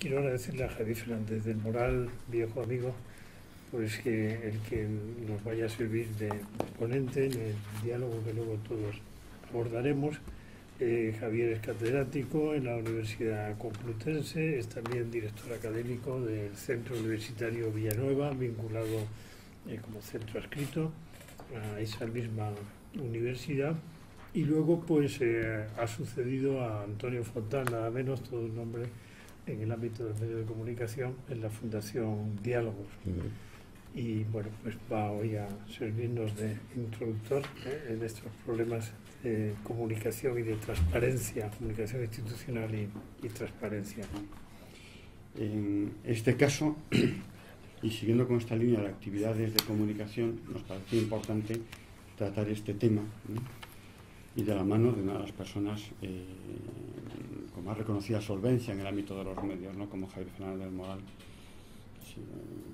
quiero agradecerle a Javier Fernández del Moral, viejo amigo, pues que el que nos vaya a servir de ponente en el diálogo que luego todos abordaremos. Javier es catedrático en la Universidad Complutense, es también director académico del Centro Universitario Villanueva, vinculado como centro adscrito a esa misma universidad. Y luego pues ha sucedido a Antonio Fontán, nada menos, todo un nombre en el ámbito del medio de comunicación, en la Fundación Diálogos. Y bueno, pues va hoy a servirnos de introductor en estos problemas de comunicación y de transparencia, comunicación institucional y transparencia. En este caso, y siguiendo con esta línea de actividades de comunicación, nos parecía importante tratar este tema, ¿no? Y de la mano de una de las personas con más reconocida solvencia en el ámbito de los medios, ¿no? Como Javier Fernández del Moral,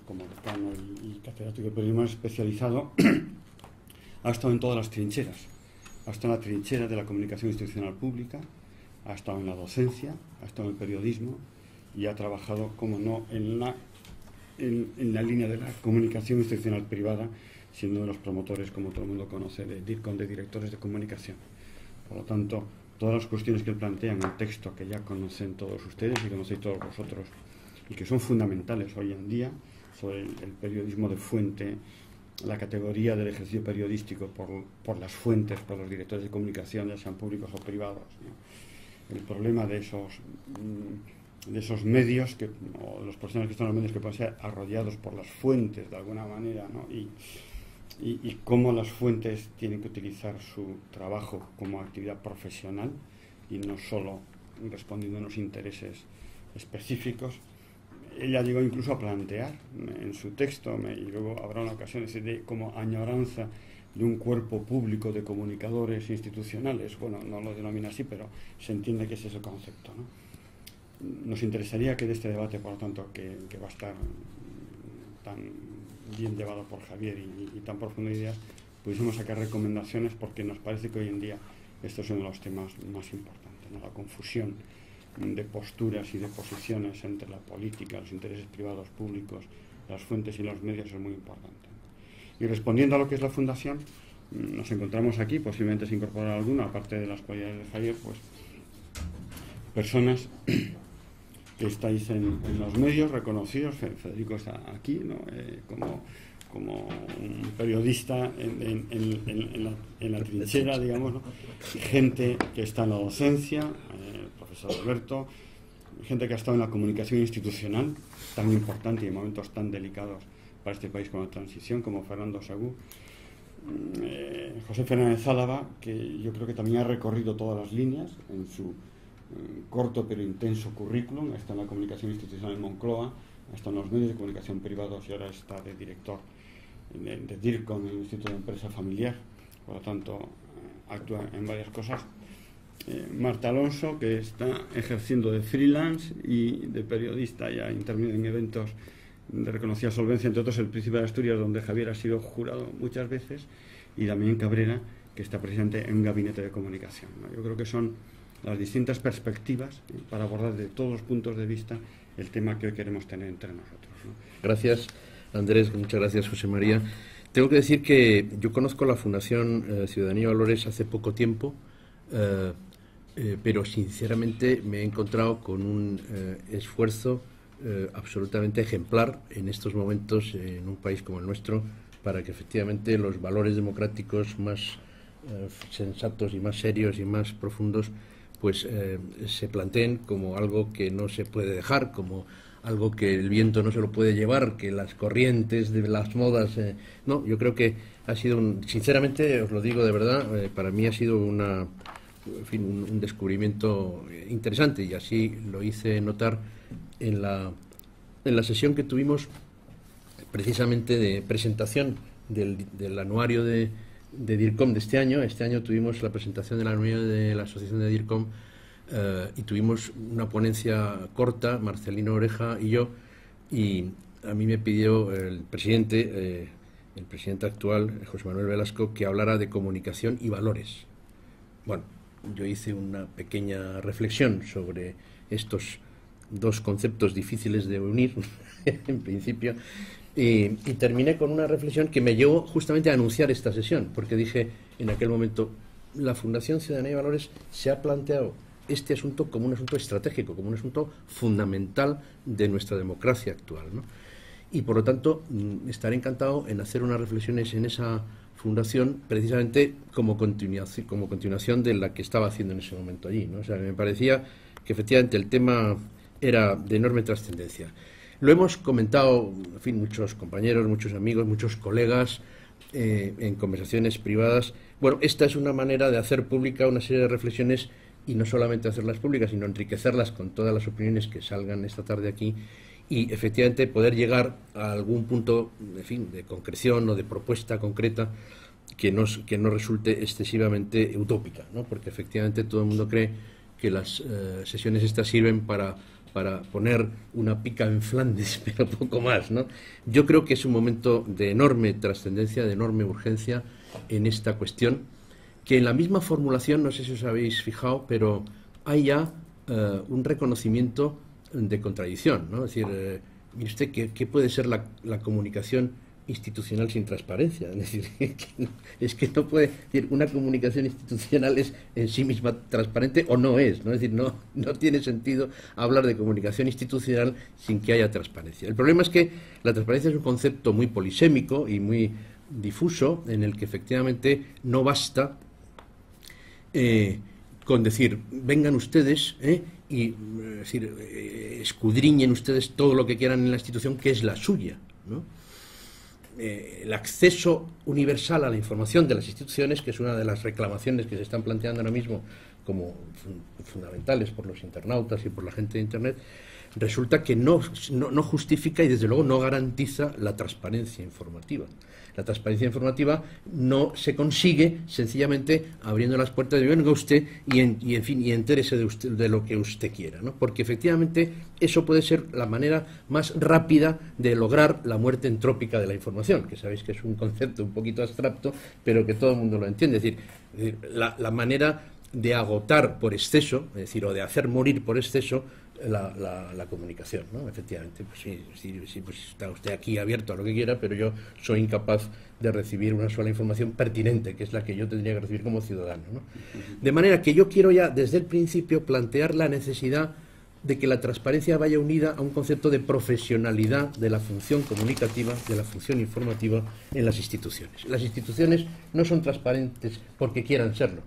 como decano y catedrático de periodismo especializado, ha estado en todas las trincheras. Ha estado en la trinchera de la comunicación institucional pública, ha estado en la docencia, ha estado en el periodismo y ha trabajado, como no, en la línea de la comunicación institucional privada, siendo uno de los promotores, como todo el mundo conoce, de DIRCOM, de directores de comunicación. Por lo tanto, todas las cuestiones que él plantea en el texto, que ya conocen todos ustedes y conocéis todos vosotros, y que son fundamentales hoy en día, sobre el periodismo de fuente, la categoría del ejercicio periodístico por las fuentes, por los directores de comunicación, ya sean públicos o privados, ¿no? El problema de esos medios, o de los profesionales que están en los medios, que pueden ser arrollados por las fuentes de alguna manera, ¿no? Y cómo las fuentes tienen que utilizar su trabajo como actividad profesional y no solo respondiendo a unos intereses específicos. Ella llegó incluso a plantear en su texto, y luego habrá una ocasión de como añoranza de un cuerpo público de comunicadores institucionales. Bueno, no lo denomina así, pero se entiende que ese es el concepto, ¿no? Nos interesaría que de este debate, por lo tanto, que va a estar tan bien llevado por Javier y tan profundo de ideas, pudiésemos sacar recomendaciones, porque nos parece que hoy en día esto es uno de los temas más importantes, ¿no? La confusión de posturas y de posiciones entre la política, los intereses privados, públicos, las fuentes y los medios es muy importante. Y respondiendo a lo que es la Fundación, nos encontramos aquí, posiblemente se incorporará alguna, aparte de las cualidades de Javier, pues personas que estáis en los medios reconocidos. Federico está aquí, ¿no? Como un periodista en la trinchera, digamos, ¿no? Gente que está en la docencia, el profesor Alberto, gente que ha estado en la comunicación institucional, tan importante y en momentos tan delicados para este país como la transición, como Fernando Segú, José Fernández Álava, que yo creo que también ha recorrido todas las líneas en su corto pero intenso currículum. Está en la comunicación institucional en Moncloa, está en los medios de comunicación privados y ahora está de director de DIRCOM, el Instituto de Empresa Familiar. Por lo tanto, actúa en varias cosas. Marta Alonso, que está ejerciendo de freelance y de periodista, ya intervenido en eventos de reconocida solvencia, entre otros el Príncipe de Asturias, donde Javier ha sido jurado muchas veces, y Damián Cabrera, que está precisamente en un gabinete de comunicación, ¿no? Yo creo que son las distintas perspectivas para abordar de todos los puntos de vista el tema que hoy queremos tener entre nosotros, ¿no? Gracias, Andrés. Muchas gracias, José María. Tengo que decir que yo conozco la Fundación Ciudadanía y Valores hace poco tiempo, pero sinceramente me he encontrado con un esfuerzo absolutamente ejemplar en estos momentos en un país como el nuestro, para que efectivamente los valores democráticos más sensatos y más serios y más profundos pues se planteen como algo que no se puede dejar, como algo que el viento no se lo puede llevar, que las corrientes de las modas... no, yo creo que ha sido, sinceramente, os lo digo de verdad, para mí ha sido un descubrimiento interesante, y así lo hice notar en la sesión que tuvimos precisamente de presentación del anuario de DIRCOM de este año. Este año tuvimos la presentación del anuario de la asociación de DIRCOM y tuvimos una ponencia corta, Marcelino Oreja y yo, y a mí me pidió el presidente actual, José Manuel Velasco, que hablara de comunicación y valores. Bueno, yo hice una pequeña reflexión sobre estos dos conceptos difíciles de unir, en principio, y terminé con una reflexión que me llevó justamente a anunciar esta sesión, porque dije en aquel momento, la Fundación Ciudadanía y Valores se ha planteado este asunto como un asunto estratégico, como un asunto fundamental de nuestra democracia actual, ¿no? Y por lo tanto estaré encantado en hacer unas reflexiones en esa fundación precisamente como continuación de la que estaba haciendo en ese momento allí, ¿no? O sea, me parecía que efectivamente el tema era de enorme trascendencia. Lo hemos comentado, en fin, muchos compañeros, muchos amigos, muchos colegas en conversaciones privadas. Bueno, esta es una manera de hacer pública una serie de reflexiones y no solamente hacerlas públicas, sino enriquecerlas con todas las opiniones que salgan esta tarde aquí y efectivamente poder llegar a algún punto, en fin, de concreción o de propuesta concreta que no resulte excesivamente utópica, ¿no? Porque efectivamente todo el mundo cree que las sesiones estas sirven para poner una pica en Flandes, pero poco más, ¿no? Yo creo que es un momento de enorme trascendencia, de enorme urgencia en esta cuestión, que en la misma formulación, no sé si os habéis fijado, pero hay ya un reconocimiento de contradicción, ¿no? Es decir, mire usted, ¿qué puede ser la comunicación institucional sin transparencia? Es decir, es que no puede decir, una comunicación institucional es en sí misma transparente o no es, ¿no? Es decir, no tiene sentido hablar de comunicación institucional sin que haya transparencia. El problema es que la transparencia es un concepto muy polisémico y muy difuso, en el que efectivamente no basta con decir, vengan ustedes y decir, escudriñen ustedes todo lo que quieran en la institución que es la suya, ¿no? El acceso universal a la información de las instituciones, que es una de las reclamaciones que se están planteando ahora mismo como fundamentales por los internautas y por la gente de Internet, resulta que no justifica y desde luego no garantiza la transparencia informativa. La transparencia informativa no se consigue sencillamente abriendo las puertas de venga usted y entérese de lo que usted quiera, ¿no? Porque efectivamente eso puede ser la manera más rápida de lograr la muerte entrópica de la información, que sabéis que es un concepto un poquito abstracto, pero que todo el mundo lo entiende. Es decir, la manera de agotar por exceso, es decir, o de hacer morir por exceso la comunicación, ¿no? Efectivamente, pues sí, pues está usted aquí abierto a lo que quiera, pero yo soy incapaz de recibir una sola información pertinente, que es la que yo tendría que recibir como ciudadano, ¿no? De manera que yo quiero ya desde el principio plantear la necesidad de que la transparencia vaya unida a un concepto de profesionalidad de la función comunicativa, de la función informativa en las instituciones. Las instituciones no son transparentes porque quieran serlo,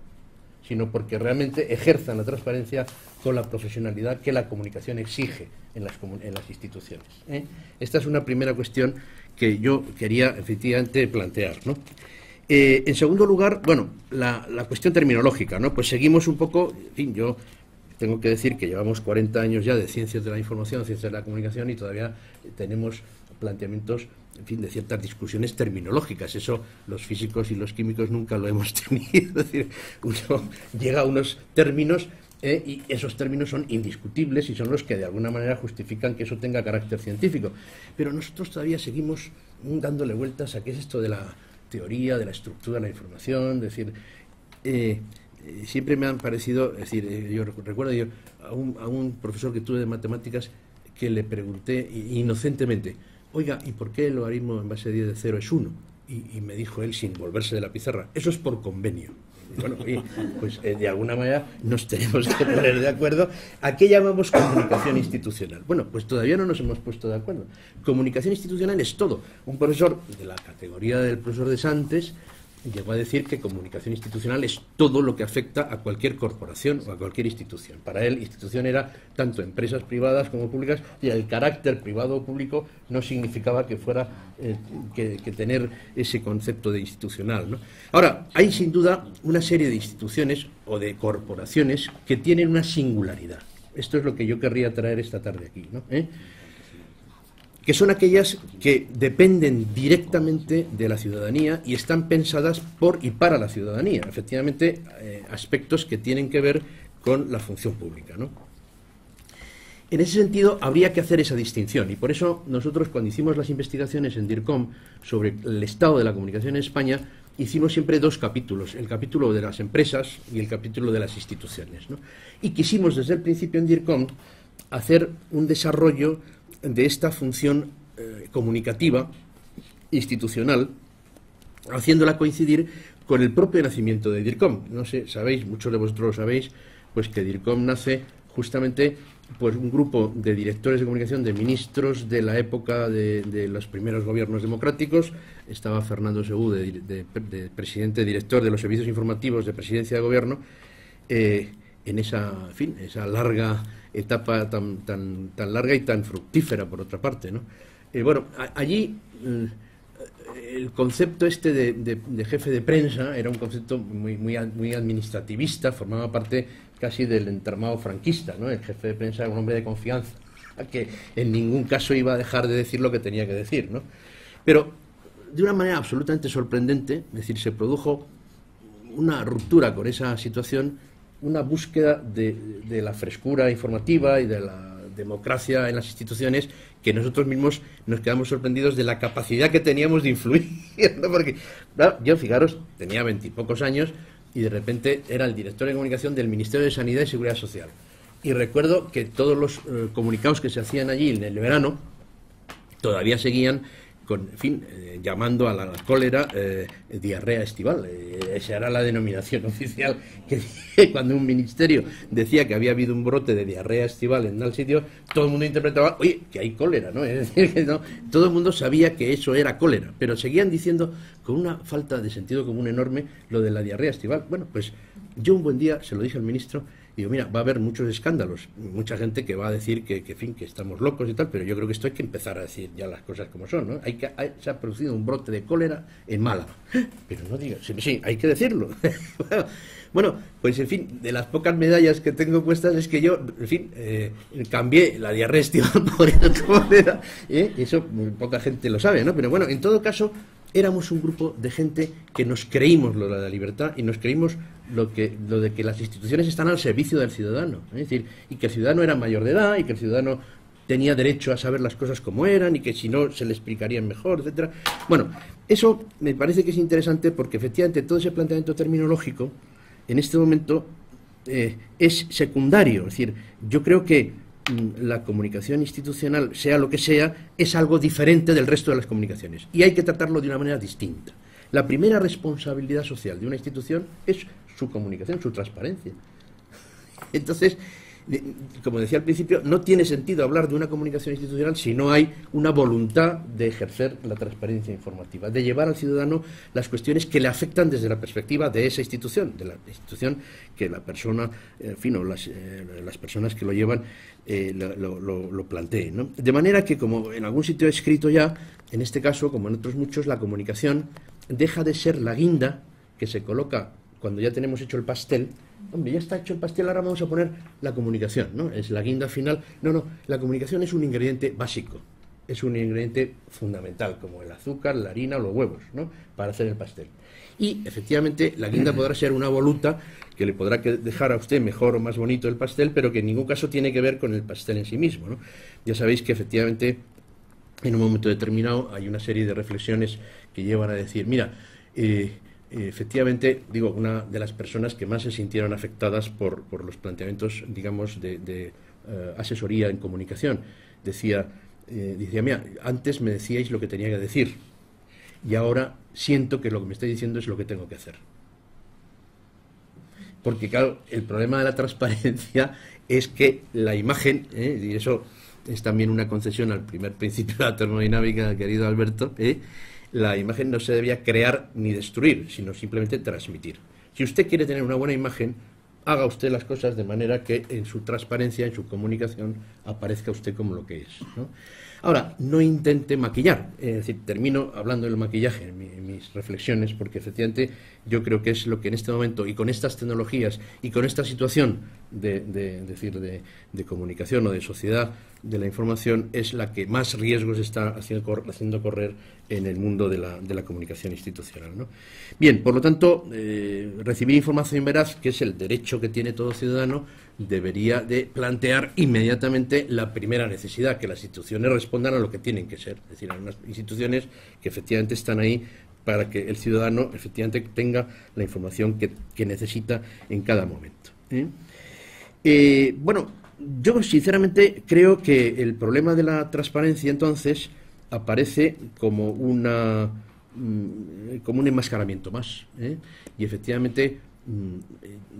sino porque realmente ejerzan la transparencia con la profesionalidad que la comunicación exige en las instituciones, ¿eh? Esta es una primera cuestión que yo quería efectivamente plantear, ¿no? En segundo lugar, bueno, la cuestión terminológica, ¿no? Pues seguimos un poco, en fin, yo tengo que decir que llevamos 40 años ya de ciencias de la información, ciencias de la comunicación y todavía tenemos planteamientos, en fin, de ciertas discusiones terminológicas. Eso los físicos y los químicos nunca lo hemos tenido. Es decir, uno llega a unos términos y esos términos son indiscutibles y son los que de alguna manera justifican que eso tenga carácter científico. Pero nosotros todavía seguimos dándole vueltas a qué es esto de la teoría, de la estructura de la información. Es decir, siempre me han parecido, es decir, yo recuerdo a un profesor que tuve de matemáticas que le pregunté inocentemente, oiga, ¿y por qué el logaritmo en base de 10 de 0 es 1? Y me dijo él, sin volverse de la pizarra, eso es por convenio. Y bueno, pues de alguna manera nos tenemos que poner de acuerdo. ¿A qué llamamos comunicación institucional? Bueno, pues todavía no nos hemos puesto de acuerdo. Comunicación institucional es todo. Un profesor de la categoría del profesor de Santes llegó a decir que comunicación institucional es todo lo que afecta a cualquier corporación o a cualquier institución. Para él, institución era tanto empresas privadas como públicas, y el carácter privado o público no significaba que fuera que tener ese concepto de institucional, ¿no? Ahora, hay sin duda una serie de instituciones o de corporaciones que tienen una singularidad. Esto es lo que yo querría traer esta tarde aquí, ¿no? Que son aquellas que dependen directamente de la ciudadanía y están pensadas por y para la ciudadanía. Efectivamente, aspectos que tienen que ver con la función pública, ¿no? En ese sentido, habría que hacer esa distinción, y por eso nosotros, cuando hicimos las investigaciones en DIRCOM sobre el estado de la comunicación en España, hicimos siempre dos capítulos, el capítulo de las empresas y el capítulo de las instituciones, ¿no? Y quisimos desde el principio en DIRCOM hacer un desarrollo de esta función comunicativa, institucional, haciéndola coincidir con el propio nacimiento de DIRCOM. No sé, sabéis, muchos de vosotros lo sabéis, pues que DIRCOM nace justamente pues un grupo de directores de comunicación, de ministros de la época de los primeros gobiernos democráticos. Estaba Fernando Segú de presidente, director de los servicios informativos de presidencia de gobierno, en esa, en fin, esa larga etapa tan larga y tan fructífera, por otra parte, ¿no? Bueno, allí el concepto este de jefe de prensa era un concepto muy administrativista, formaba parte casi del entramado franquista, ¿no? El jefe de prensa era un hombre de confianza, que en ningún caso iba a dejar de decir lo que tenía que decir, ¿no? Pero de una manera absolutamente sorprendente, es decir, se produjo una ruptura con esa situación, una búsqueda de la frescura informativa y de la democracia en las instituciones, que nosotros mismos nos quedamos sorprendidos de la capacidad que teníamos de influir, ¿no? Porque, claro, yo, fijaros, tenía 20 y pocos años y de repente era el director de comunicación del Ministerio de Sanidad y Seguridad Social. Y recuerdo que todos los comunicados que se hacían allí en el verano todavía seguían con, en fin, llamando a la cólera diarrea estival. Esa era la denominación oficial, que cuando un ministerio decía que había habido un brote de diarrea estival en tal sitio, todo el mundo interpretaba, oye, que hay cólera, ¿no? Es decir, que no, todo el mundo sabía que eso era cólera, pero seguían diciendo con una falta de sentido común enorme lo de la diarrea estival. Bueno, pues yo un buen día se lo dije al ministro. Digo, mira, va a haber muchos escándalos, mucha gente que va a decir que en fin, que estamos locos y tal, pero yo creo que esto hay que empezar a decir ya las cosas como son, ¿no? Se ha producido un brote de cólera en Málaga. Pero no digas, sí, hay que decirlo. Bueno, pues en fin, de las pocas medallas que tengo puestas es que yo, en fin, cambié la diarrea estival por otra moneda, eso poca gente lo sabe, ¿no? Pero bueno, en todo caso, éramos un grupo de gente que nos creímos lo de la libertad y nos creímos lo de que las instituciones están al servicio del ciudadano, es decir, y que el ciudadano era mayor de edad y que el ciudadano tenía derecho a saber las cosas como eran y que si no se le explicarían mejor, etcétera. Bueno, eso me parece que es interesante porque efectivamente todo ese planteamiento terminológico en este momento es secundario, es decir, yo creo que la comunicación institucional, sea lo que sea, es algo diferente del resto de las comunicaciones y hay que tratarlo de una manera distinta. La primera responsabilidad social de una institución es su comunicación, su transparencia. Entonces, como decía al principio, no tiene sentido hablar de una comunicación institucional si no hay una voluntad de ejercer la transparencia informativa, de llevar al ciudadano las cuestiones que le afectan desde la perspectiva de esa institución, de la institución que la persona, en fin, o las personas que lo llevan lo planteen, ¿no? De manera que, como en algún sitio he escrito ya, en este caso, como en otros muchos, la comunicación deja de ser la guinda que se coloca cuando ya tenemos hecho el pastel. Hombre, ya está hecho el pastel, ahora vamos a poner la comunicación, ¿no? Es la guinda final. No, la comunicación es un ingrediente básico, es un ingrediente fundamental, como el azúcar, la harina o los huevos, ¿no? Para hacer el pastel. Y, efectivamente, la guinda podrá ser una voluta que le podrá dejar a usted mejor o más bonito el pastel, pero que en ningún caso tiene que ver con el pastel en sí mismo, ¿no? Ya sabéis que, efectivamente, en un momento determinado hay una serie de reflexiones que llevan a decir, mira, efectivamente, digo, una de las personas que más se sintieron afectadas por los planteamientos, digamos, de asesoría en comunicación, decía, mira, antes me decíais lo que tenía que decir y ahora siento que lo que me estáis diciendo es lo que tengo que hacer. Porque, claro, el problema de la transparencia es que la imagen, y eso es también una concesión al primer principio de la termodinámica, querido Alberto, la imagen no se debía crear ni destruir, sino simplemente transmitir. Si usted quiere tener una buena imagen, haga usted las cosas de manera que en su transparencia, en su comunicación, aparezca usted como lo que es, ¿no? Ahora, no intente maquillar, es decir, termino hablando del maquillaje en mis reflexiones, porque efectivamente yo creo que es lo que en este momento, y con estas tecnologías, y con esta situación de comunicación o de sociedad de la información, es la que más riesgos está haciendo correr en el mundo de la comunicación institucional, ¿no? Bien, por lo tanto, recibir información veraz, que es el derecho que tiene todo ciudadano, debería de plantear inmediatamente la primera necesidad, que las instituciones respondan a lo que tienen que ser, es decir, a unas instituciones que efectivamente están ahí para que el ciudadano efectivamente tenga la información que necesita en cada momento. Bueno, yo sinceramente creo que el problema de la transparencia entonces aparece como un enmascaramiento más, ¿eh? Y efectivamente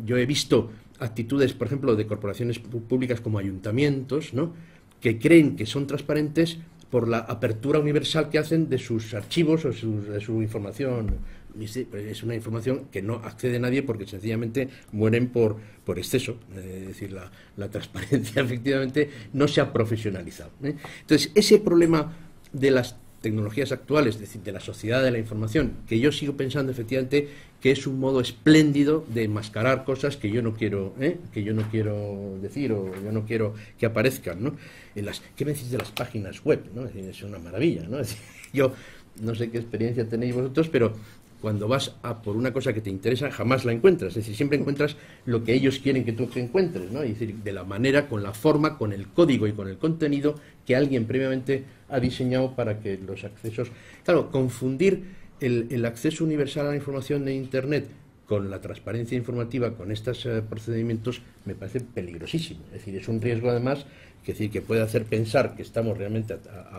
yo he visto actitudes, por ejemplo, de corporaciones públicas como ayuntamientos, ¿no?, que creen que son transparentes por la apertura universal que hacen de sus archivos o de su información. Es una información que no accede a nadie porque sencillamente mueren por exceso. Es decir, la transparencia efectivamente no se ha profesionalizado, ¿eh? Entonces, ese problema de las tecnologías actuales, es decir, de la sociedad de la información, que yo sigo pensando efectivamente que es un modo espléndido de enmascarar cosas que yo no quiero, decir, o yo no quiero que aparezcan, ¿no? ¿Qué me decís de las páginas web, ¿no? Es decir, es una maravilla, ¿no? Es decir, yo no sé qué experiencia tenéis vosotros, pero cuando vas a por una cosa que te interesa, jamás la encuentras. Es decir, siempre encuentras lo que ellos quieren que tú encuentres, ¿no? Es decir, de la manera, con la forma, con el código y con el contenido que alguien previamente ha diseñado para que los accesos... Claro, confundir el acceso universal a la información de Internet con la transparencia informativa, con estos procedimientos, me parece peligrosísimo. Es decir, es un riesgo además que puede hacer pensar que estamos realmente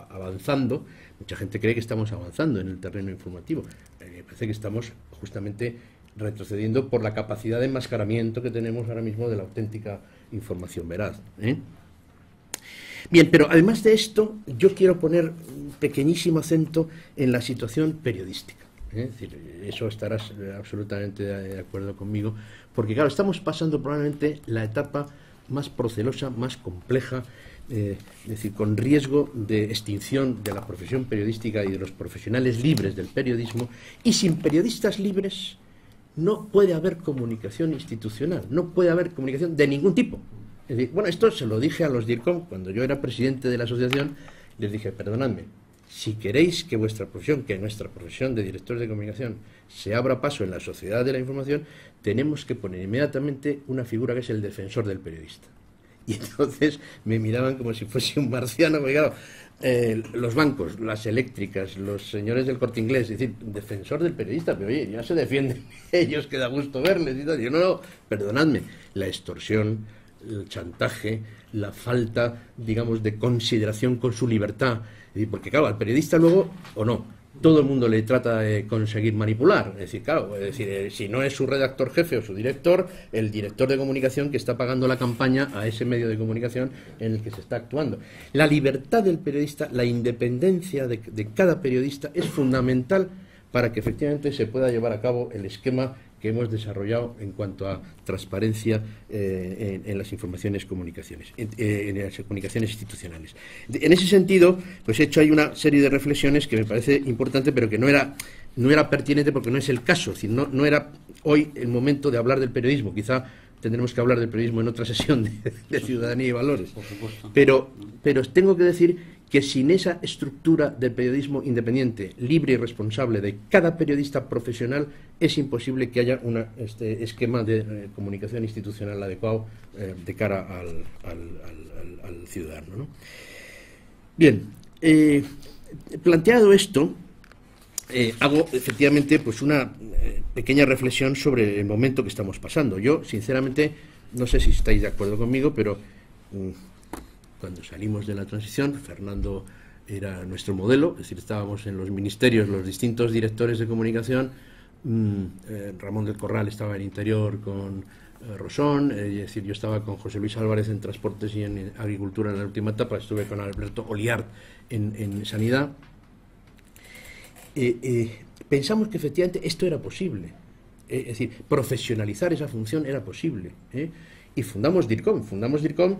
avanzando. Mucha gente cree que estamos avanzando en el terreno informativo. Me parece que estamos justamente retrocediendo por la capacidad de enmascaramiento que tenemos ahora mismo de la auténtica información veraz, ¿eh? Bien, pero además de esto, yo quiero poner un pequeñísimo acento en la situación periodística, ¿eh? Es decir, eso estarás absolutamente de acuerdo conmigo, porque claro, estamos pasando probablemente la etapa más procelosa, más compleja, es decir, con riesgo de extinción de la profesión periodística y de los profesionales libres del periodismo, y sin periodistas libres no puede haber comunicación institucional, no puede haber comunicación de ningún tipo. Es decir, bueno, esto se lo dije a los DIRCOM cuando yo era presidente de la asociación. Les dije, perdonadme, si queréis que vuestra profesión, que nuestra profesión de directores de comunicación se abra paso en la sociedad de la información, tenemos que poner inmediatamente una figura que es el defensor del periodista. Y entonces me miraban como si fuese un marciano, porque claro, los bancos, las eléctricas, los señores del Corte Inglés, es decir, defensor del periodista, pero oye, ya se defienden ellos, que da gusto verles y tal. Yo no, perdonadme, la extorsión, el chantaje, la falta, digamos, de consideración con su libertad, porque claro, al periodista luego, o no, todo el mundo le trata de conseguir manipular. Es decir, claro, si no es su redactor jefe o su director, el director de comunicación que está pagando la campaña a ese medio de comunicación en el que se está actuando. La libertad del periodista, la independencia de cada periodista es fundamental para que efectivamente se pueda llevar a cabo el esquema que hemos desarrollado en cuanto a transparencia en las informaciones en las comunicaciones institucionales. En ese sentido, pues he hecho ahí una serie de reflexiones que me parece importante, pero que no era pertinente porque no es el caso. Es decir, no era hoy el momento de hablar del periodismo. Quizá tendremos que hablar del periodismo en otra sesión de Ciudadanía y Valores. Por supuesto. Pero tengo que decir que sin esa estructura del periodismo independiente, libre y responsable de cada periodista profesional, es imposible que haya un esquema de comunicación institucional adecuado de cara al ciudadano, ¿no? Bien, planteado esto, hago efectivamente pues una pequeña reflexión sobre el momento que estamos pasando. Yo, sinceramente, no sé si estáis de acuerdo conmigo, pero cuando salimos de la transición, Fernando era nuestro modelo, es decir, estábamos en los ministerios, los distintos directores de comunicación, Ramón del Corral estaba en Interior con Rosón, es decir, yo estaba con José Luis Álvarez en Transportes y en Agricultura en la última etapa, estuve con Alberto Oliart en Sanidad. Pensamos que efectivamente esto era posible, es decir, profesionalizar esa función era posible, y fundamos DIRCOM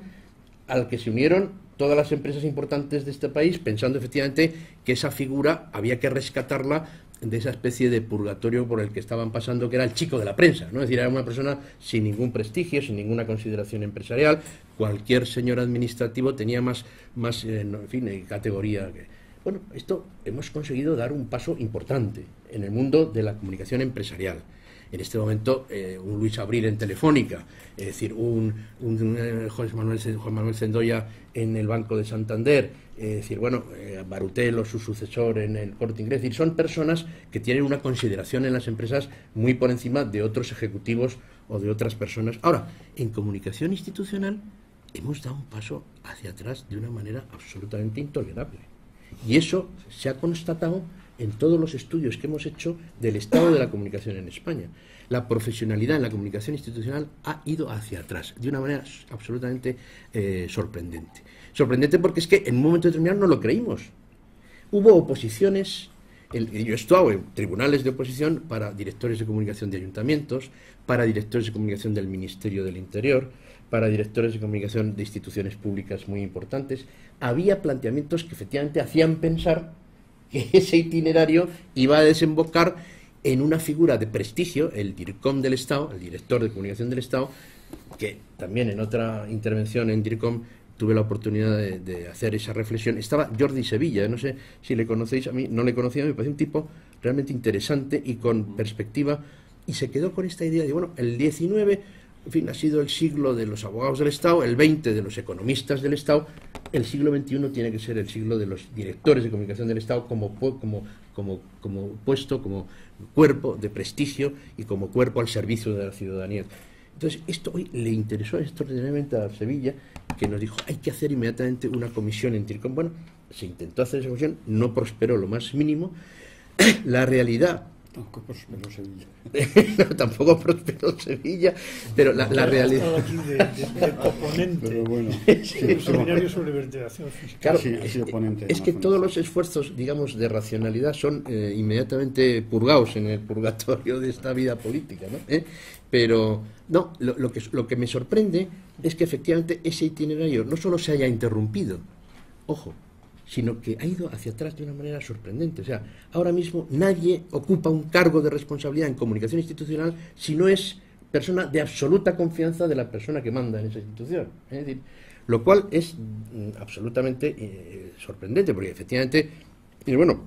al que se unieron todas las empresas importantes de este país, pensando efectivamente que esa figura había que rescatarla de esa especie de purgatorio por el que estaban pasando, que era el chico de la prensa, ¿no? Es decir, era una persona sin ningún prestigio, sin ninguna consideración empresarial. Cualquier señor administrativo tenía más en fin, categoría. Bueno, esto hemos conseguido dar un paso importante en el mundo de la comunicación empresarial. En este momento, un Luis Abril en Telefónica, es decir, un Juan Manuel Sendoya en el Banco de Santander, es decir, bueno, Barutel o su sucesor en el Corte Inglés. Es decir, son personas que tienen una consideración en las empresas muy por encima de otros ejecutivos o de otras personas. Ahora, en comunicación institucional, hemos dado un paso hacia atrás de una manera absolutamente intolerable. Y eso se ha constatado en todos los estudios que hemos hecho del estado de la comunicación en España. La profesionalidad en la comunicación institucional ha ido hacia atrás, de una manera absolutamente sorprendente. Sorprendente porque es que en un momento determinado no lo creímos. Hubo oposiciones, yo he estado en tribunales de oposición para directores de comunicación de ayuntamientos, para directores de comunicación del Ministerio del Interior, para directores de comunicación de instituciones públicas muy importantes. Había planteamientos que efectivamente hacían pensar que ese itinerario iba a desembocar en una figura de prestigio, el DIRCOM del Estado, el director de comunicación del Estado, que también en otra intervención en DIRCOM tuve la oportunidad de hacer esa reflexión. Estaba Jordi Sevilla, no sé si le conocéis, a mí no le conocía, me parece un tipo realmente interesante y con perspectiva, y se quedó con esta idea de, bueno, el 19, en fin, ha sido el siglo de los abogados del Estado, el 20 de los economistas del Estado, el siglo XXI tiene que ser el siglo de los directores de comunicación del Estado como puesto, como cuerpo de prestigio y como cuerpo al servicio de la ciudadanía. Entonces, esto hoy le interesó extraordinariamente a Sevilla, que nos dijo, hay que hacer inmediatamente una comisión en DIRCOM. Bueno, se intentó hacer esa comisión, no prosperó lo más mínimo. La realidad... Tampoco prosperó Sevilla. No, tampoco prosperó Sevilla, pero la realidad... Aquí de componente, pero bueno, el seminario sobre vertebración fiscal. Claro, sí, ha sido ponente es que todos los esfuerzos, digamos, de racionalidad son inmediatamente purgados en el purgatorio de esta vida política, ¿no? Pero no, lo que me sorprende es que efectivamente ese itinerario no solo se haya interrumpido, ojo, sino que ha ido hacia atrás de una manera sorprendente. O sea, ahora mismo nadie ocupa un cargo de responsabilidad en comunicación institucional si no es persona de absoluta confianza de la persona que manda en esa institución. Es decir, lo cual es absolutamente sorprendente, porque efectivamente, bueno,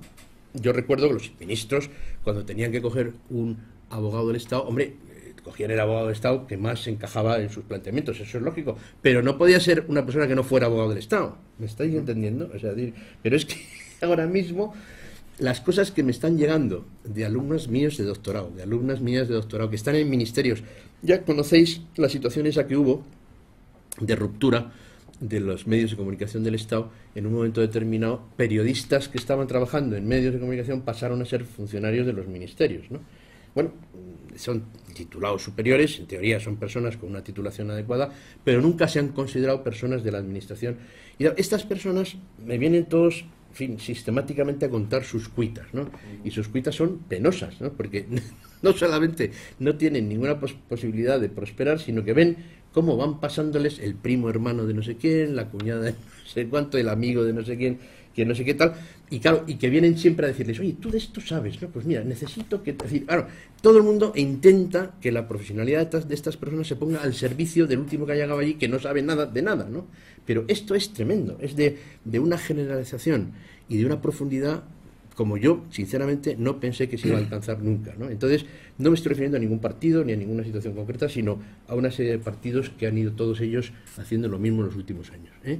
yo recuerdo que los ministros, cuando tenían que coger un abogado del Estado, hombre, cogían el abogado del Estado que más encajaba en sus planteamientos, eso es lógico, pero no podía ser una persona que no fuera abogado del Estado. ¿Me estáis entendiendo? O sea, pero es que ahora mismo las cosas que me están llegando de alumnos míos de doctorado, de alumnas mías de doctorado que están en ministerios, ya conocéis la situación esa que hubo de ruptura de los medios de comunicación del Estado. En un momento determinado, periodistas que estaban trabajando en medios de comunicación pasaron a ser funcionarios de los ministerios, ¿no? Bueno, son titulados superiores, en teoría son personas con una titulación adecuada, pero nunca se han considerado personas de la administración. Y estas personas me vienen todos, en fin, sistemáticamente a contar sus cuitas, ¿no? Y sus cuitas son penosas, ¿no? Porque no solamente no tienen ninguna posibilidad de prosperar, sino que ven cómo van pasándoles el primo hermano de no sé quién, la cuñada de no sé cuánto, el amigo de no sé quién, que no sé qué tal, y claro, y que vienen siempre a decirles, oye, tú de esto sabes, ¿no? Pues mira, necesito que... Es decir, claro, todo el mundo intenta que la profesionalidad de estas personas se ponga al servicio del último que ha llegado allí, que no sabe nada de nada, ¿no? Pero esto es tremendo, es de una generalización y de una profundidad como yo, sinceramente, no pensé que se iba a alcanzar nunca, ¿no? Entonces, no me estoy refiriendo a ningún partido ni a ninguna situación concreta, sino a una serie de partidos que han ido todos ellos haciendo lo mismo en los últimos años, ¿eh?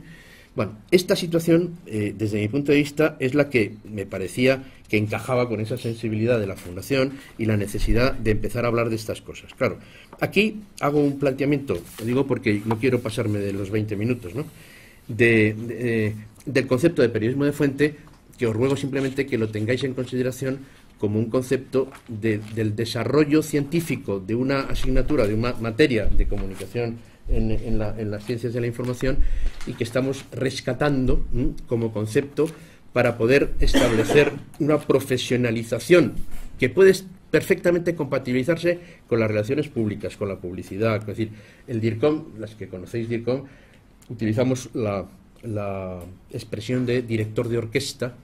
Bueno, esta situación, desde mi punto de vista, es la que me parecía que encajaba con esa sensibilidad de la Fundación y la necesidad de empezar a hablar de estas cosas. Claro, aquí hago un planteamiento, lo digo porque no quiero pasarme de los 20 minutos, ¿no? Del concepto de periodismo de fuente, que os ruego simplemente que lo tengáis en consideración como un concepto del desarrollo científico de una asignatura, de una materia de comunicación en las ciencias de la información, y que estamos rescatando como concepto para poder establecer una profesionalización que puede perfectamente compatibilizarse con las relaciones públicas, con la publicidad. Es decir, el DIRCOM, las que conocéis DIRCOM, utilizamos la expresión de director de orquesta,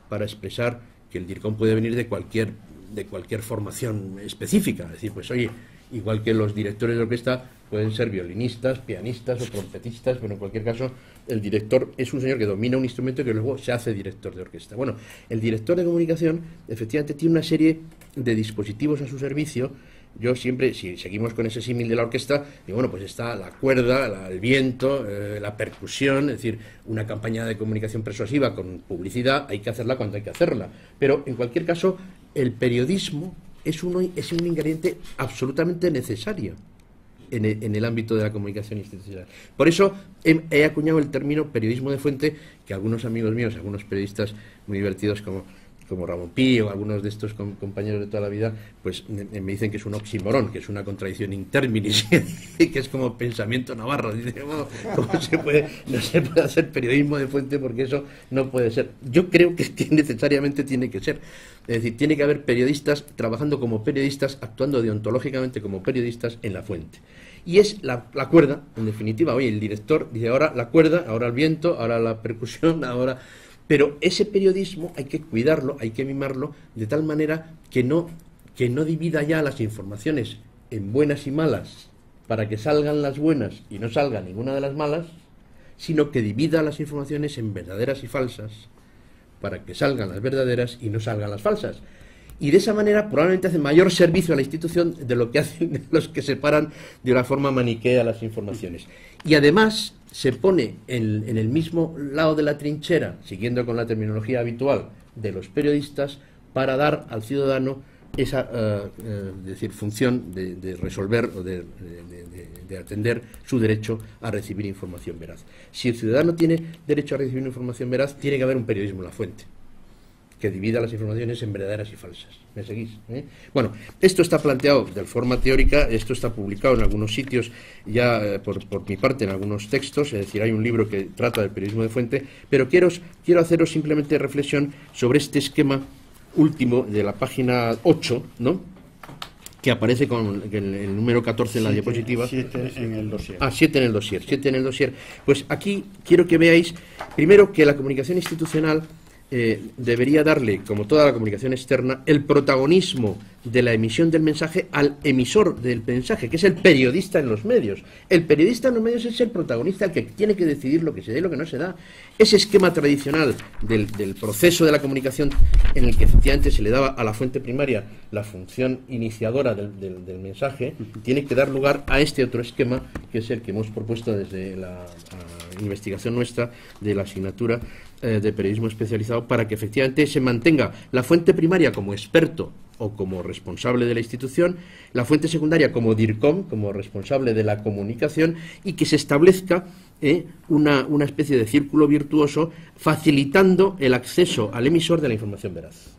para expresar que el DIRCOM puede venir de cualquier formación específica. Es decir, pues oye, igual que los directores de orquesta pueden ser violinistas, pianistas o trompetistas, pero en cualquier caso el director es un señor que domina un instrumento y que luego se hace director de orquesta. Bueno, el director de comunicación efectivamente tiene una serie de dispositivos a su servicio. Yo siempre, si seguimos con ese símil de la orquesta, digo, bueno, pues está la cuerda, el viento, la percusión, es decir, una campaña de comunicación persuasiva con publicidad, hay que hacerla cuando hay que hacerla. Pero, en cualquier caso, el periodismo es un ingrediente absolutamente necesario. en el ámbito de la comunicación institucional. Por eso he acuñado el término periodismo de fuente, que algunos amigos míos, algunos periodistas muy divertidos como Ramón Pi o algunos de estos compañeros de toda la vida, pues me dicen que es un oxímoron, que es una contradicción in terminis, que es como pensamiento navarro. Dice, ¿cómo se puede? No se puede hacer periodismo de fuente porque eso no puede ser. Yo creo que necesariamente tiene que ser. Es decir, tiene que haber periodistas trabajando como periodistas, actuando deontológicamente como periodistas en la fuente. Y es la cuerda, en definitiva. Oye, el director dice ahora la cuerda, ahora el viento, ahora la percusión, ahora... Pero ese periodismo hay que cuidarlo, hay que mimarlo, de tal manera que no divida ya las informaciones en buenas y malas para que salgan las buenas y no salga ninguna de las malas, sino que divida las informaciones en verdaderas y falsas para que salgan las verdaderas y no salgan las falsas. Y de esa manera probablemente hace mayor servicio a la institución de lo que hacen los que separan de una forma maniquea las informaciones. Y además se pone en el mismo lado de la trinchera, siguiendo con la terminología habitual de los periodistas, para dar al ciudadano esa función de resolver o de atender su derecho a recibir información veraz. Si el ciudadano tiene derecho a recibir información veraz, tiene que haber un periodismo en la fuente que divida las informaciones en verdaderas y falsas. ¿Me seguís? Bueno, esto está planteado de forma teórica, esto está publicado en algunos sitios ya por mi parte en algunos textos, es decir, hay un libro que trata del periodismo de fuente, pero quiero haceros simplemente reflexión sobre este esquema último de la página 8, ¿no?, que aparece con el número 14 en la diapositiva. 7 en el dossier. 7 en el dossier. 7 en el dossier. Pues aquí quiero que veáis, primero, que la comunicación institucional debería darle, como toda la comunicación externa, el protagonismo de la emisión del mensaje al emisor del mensaje, que es el periodista en los medios. El periodista en los medios es el protagonista, el que tiene que decidir lo que se da y lo que no se da. Ese esquema tradicional del proceso de la comunicación, en el que efectivamente se le daba a la fuente primaria la función iniciadora del mensaje, tiene que dar lugar a este otro esquema, que es el que hemos propuesto desde la investigación nuestra de la asignatura de periodismo especializado, para que efectivamente se mantenga la fuente primaria como experto o como responsable de la institución, la fuente secundaria como DIRCOM, como responsable de la comunicación, y que se establezca una especie de círculo virtuoso facilitando el acceso al emisor de la información veraz.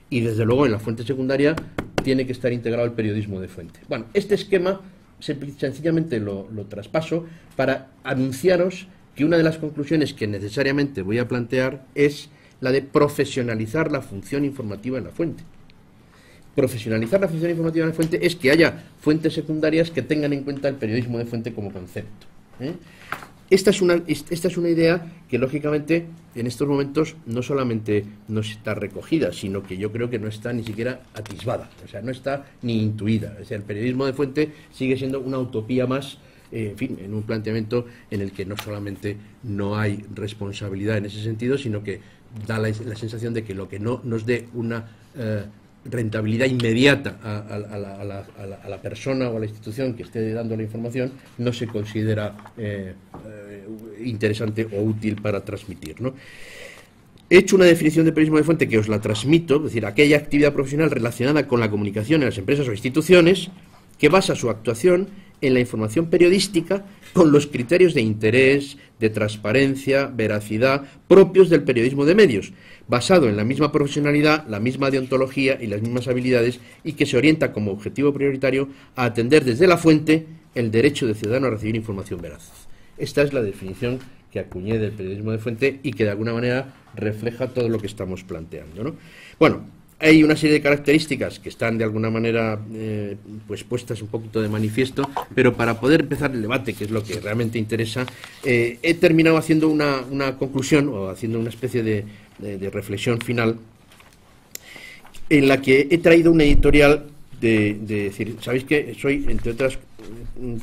Y desde luego en la fuente secundaria tiene que estar integrado el periodismo de fuente. Bueno, este esquema sencillamente lo traspaso para anunciaros que una de las conclusiones que necesariamente voy a plantear es la de profesionalizar la función informativa en la fuente. Profesionalizar la función informativa en la fuente es que haya fuentes secundarias que tengan en cuenta el periodismo de fuente como concepto. Esta es una idea que, lógicamente, en estos momentos no solamente no está recogida, sino que yo creo que no está ni siquiera atisbada, o sea, no está ni intuida. O sea, el periodismo de fuente sigue siendo una utopía más, en fin, en un planteamiento en el que no solamente no hay responsabilidad en ese sentido, sino que da la sensación de que lo que no nos dé una rentabilidad inmediata a la persona o a la institución que esté dando la información no se considera interesante o útil para transmitir, ¿no? He hecho una definición de periodismo de fuente que os la transmito, es decir, aquella actividad profesional relacionada con la comunicación en las empresas o instituciones que basa su actuación en la información periodística con los criterios de interés, de transparencia, veracidad propios del periodismo de medios, basado en la misma profesionalidad, la misma deontología y las mismas habilidades, y que se orienta como objetivo prioritario a atender desde la fuente el derecho del ciudadano a recibir información veraz. Esta es la definición que acuñé del periodismo de fuente y que de alguna manera refleja todo lo que estamos planteando, ¿no? Bueno, hay una serie de características que están de alguna manera pues puestas un poquito de manifiesto, pero para poder empezar el debate, que es lo que realmente interesa, he terminado haciendo una conclusión o haciendo una especie de reflexión final en la que he traído una editorial de decir, ¿sabéis que soy, entre otras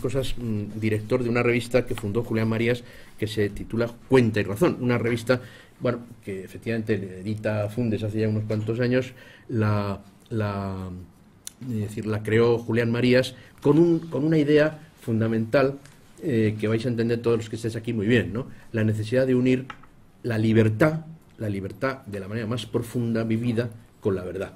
cosas, director de una revista que fundó Julián Marías, que se titula Cuenta y Razón, una revista, bueno, que efectivamente edita Fundes hace ya unos cuantos años, la creó Julián Marías con una idea fundamental que vais a entender todos los que estéis aquí muy bien, ¿no? La necesidad de unir la libertad de la manera más profunda vivida con la verdad.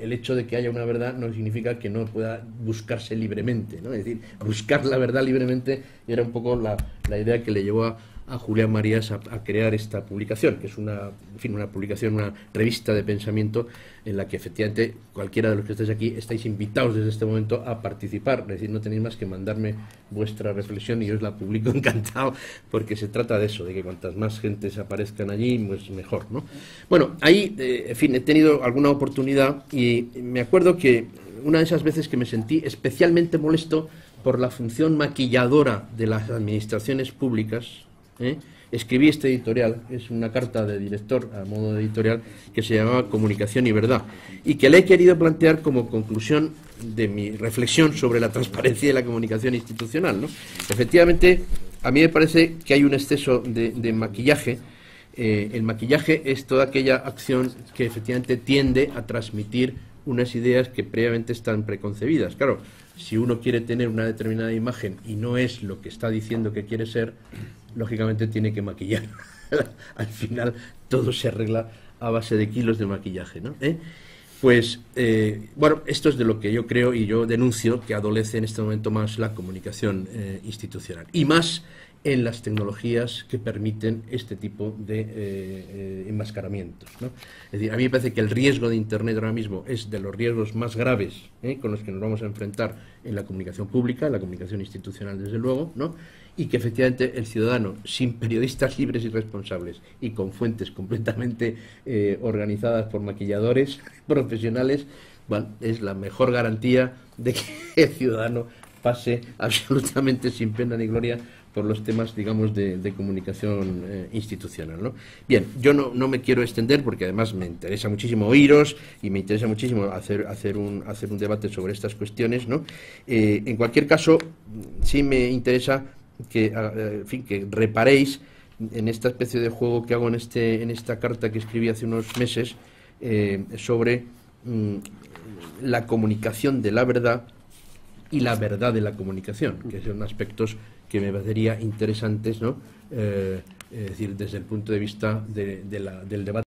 el hecho de que haya una verdad no significa que no pueda buscarse libremente, ¿no? Es decir, buscar la verdad libremente era un poco la idea que le llevó a Julián Marías a crear esta publicación, que es una publicación, una revista de pensamiento en la que efectivamente cualquiera de los que estáis aquí estáis invitados desde este momento a participar. Es decir, no tenéis más que mandarme vuestra reflexión y yo os la publico encantado, porque se trata de eso, de que cuantas más gentes aparezcan allí, pues mejor, ¿no? Bueno, ahí, en fin, he tenido alguna oportunidad y me acuerdo que una de esas veces que me sentí especialmente molesto por la función maquilladora de las administraciones públicas, escribí este editorial, es una carta de director a modo de editorial que se llamaba Comunicación y Verdad, y que le he querido plantear como conclusión de mi reflexión sobre la transparencia y la comunicación institucional, ¿no? Efectivamente, a mí me parece que hay un exceso de maquillaje. El maquillaje es toda aquella acción que efectivamente tiende a transmitir unas ideas que previamente están preconcebidas. Claro, si uno quiere tener una determinada imagen y no es lo que está diciendo que quiere ser, lógicamente tiene que maquillar. Al final todo se arregla a base de kilos de maquillaje, ¿no? Pues, bueno, esto es de lo que yo creo y yo denuncio que adolece en este momento más la comunicación institucional. Y más en las tecnologías que permiten este tipo de enmascaramientos, ¿no? Es decir, a mí me parece que el riesgo de Internet ahora mismo es de los riesgos más graves con los que nos vamos a enfrentar en la comunicación pública, en la comunicación institucional, desde luego, ¿no? Y que efectivamente el ciudadano, sin periodistas libres y responsables y con fuentes completamente organizadas por maquilladores profesionales, bueno, es la mejor garantía de que el ciudadano pase absolutamente sin pena ni gloria por los temas, digamos, de comunicación institucional, ¿no? Bien, yo no me quiero extender porque además me interesa muchísimo oíros y me interesa muchísimo hacer un debate sobre estas cuestiones, ¿no? En cualquier caso, sí me interesa que, en fin, que reparéis en esta especie de juego que hago en esta carta que escribí hace unos meses sobre la comunicación de la verdad y la verdad de la comunicación, que son aspectos que me parecería interesantes, ¿no? Es decir, desde el punto de vista del debate